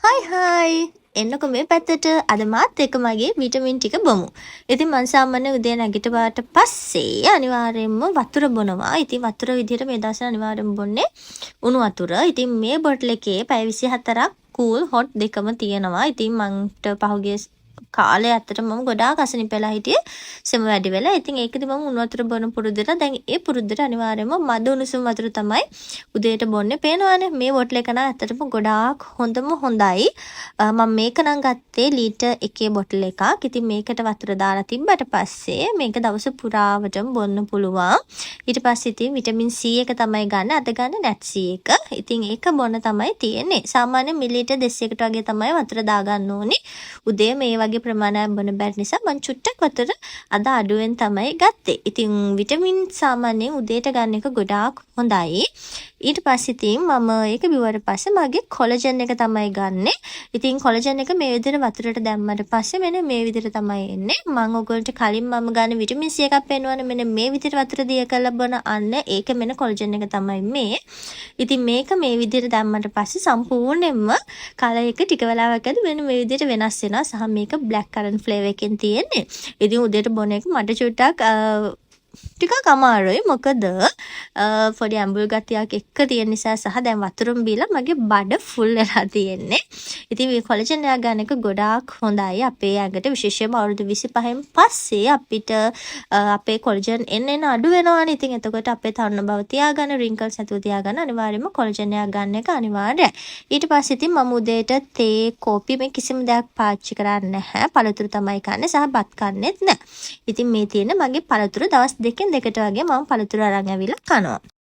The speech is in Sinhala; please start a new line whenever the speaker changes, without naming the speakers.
හයි එන්නකො මේ පැත්තට අද මාත් එක්ක මගේ විටමින් ටික බොමු. ඉතින් මං සාමාන්‍ය උදේ නැගිටුවාට පස්සේ අනිවාර්යයෙන්ම වතුර බොනවා. ඉතින් වතුර විදිහට මේ දවස්වල අනිවාර්යයෙන්ම බොන්නේ උණු වතුර. ඉතින් මේ බොටල් එකේ පැය 24ක් කූල් හොට් දෙකම තියෙනවා. ඉතින් මන්ට පහුගිය කාලේ ඇත්තටම මම ගොඩාක් අසනීප වෙලා හිටියේ සෙම වැඩි වෙලා. ඉතින් ඒකදී මම උණු වතුර බොන පුරුද්දට දැන් ඒ පුරුද්දට අනිවාර්යයෙන්ම මද උණුසුම් වතුර තමයි උදේට බොන්නේ. පේනවානේ මේ බොටල් එක නම් ඇත්තටම ගොඩාක් හොඳයි. මම මේක නම් ගත්තේ ලීටර් එකේ බොටල් එකක්. ඉතින් මේකට වතුර දාලා තිබ්බට පස්සේ මේක දවස පුරාවටම බොන්න පුළුවන්. ඊට පස්සේ ඉතින් විටමින් C එක තමයි ගන්න. අද ගන්න නැට් C එක. ඉතින් ඒක බොන තමයි තියෙන්නේ. සාමාන්‍ය මිලිලීටර් 200කට වගේ තමයි වතුර දාගන්න ඕනේ. උදේ මේ වගේ ප්‍රමාණයක් බොන බැරි නිසා මම චුට්ටක් වතුර අද අඩුවෙන් තමයි ගත්තේ. ඉතින් විටමින් සාමාන්‍යයෙන් උදේට ගන්න එක ගොඩාක් හොඳයි. ඊට පස්සේ ඉතින් මම ඒක බිව්වට පස්සේ මගේ කොලජන් එක තමයි ගන්නෙ. ඉතින් කොලජන් එක මේ විදිහට වතුරට දැම්මට පස්සේ මෙන්න මේ විදිහට තමයි එන්නේ. මම ඔයගොල්ලන්ට කලින් මම ගන්න විටමින් C එකක් පෙන්වන්නේ මෙන්න මේ විදිහට වතුර දිය කරලා බොන අන්න ඒක මෙන්න කොලජන් එක තමයි මේ. ඉතින් මේක මේ විදිහට දැම්මට පස්සේ සම්පූර්ණයෙන්ම කලර් එක ටික වෙලාවක් ඇද්දි මෙන්න මේ විදිහට වෙනස් වෙනවා. සහ මේක බ්ලැක් කරන්ට් ෆ්ලේවර් එකෙන් තියෙන්නේ. ඉතින් උදේට බොන එක මට චුට්ටක් ටිකක් අමාරුයි. මොකද පොඩි ඇඹුල් ගතියක් එක්ක තියෙන නිසා සහ දැන් වතුරම බීලා මගේ බඩ ෆුල් වෙලා තියෙන්නේ. ඉතින් මේ කොලජන් එක ගන්න එක ගොඩාක් හොඳයි. අපේ ඇඟට විශේෂයෙන්ම අවුරුදු 25න් පස්සේ අපිට අපේ කොලජන් එන්න අඩු වෙනවානේ. ඉතින් එතකොට අපේ තරුණ බව තියාගන්න, රින්කල්ස් නැතුව තියාගන්න අනිවාර්යයෙන්ම කොලජන් එකක් ගන්න එක අනිවාර්යයි. ඊට පස්සේ ඉතින් මම උදේට තේ, කෝපි මේ කිසිම දෙයක් පාවිච්චි කරන්නේ නැහැ. පළතුරු තමයි කන්නේ සහ බත් කන්නේත් නැහැ. ඉතින් මේ තියෙන මගේ පළතුරු දවස් දෙකෙන් දෙකට වගේ මම පළතුරු අරන් ඇවිල්ලා කනවා.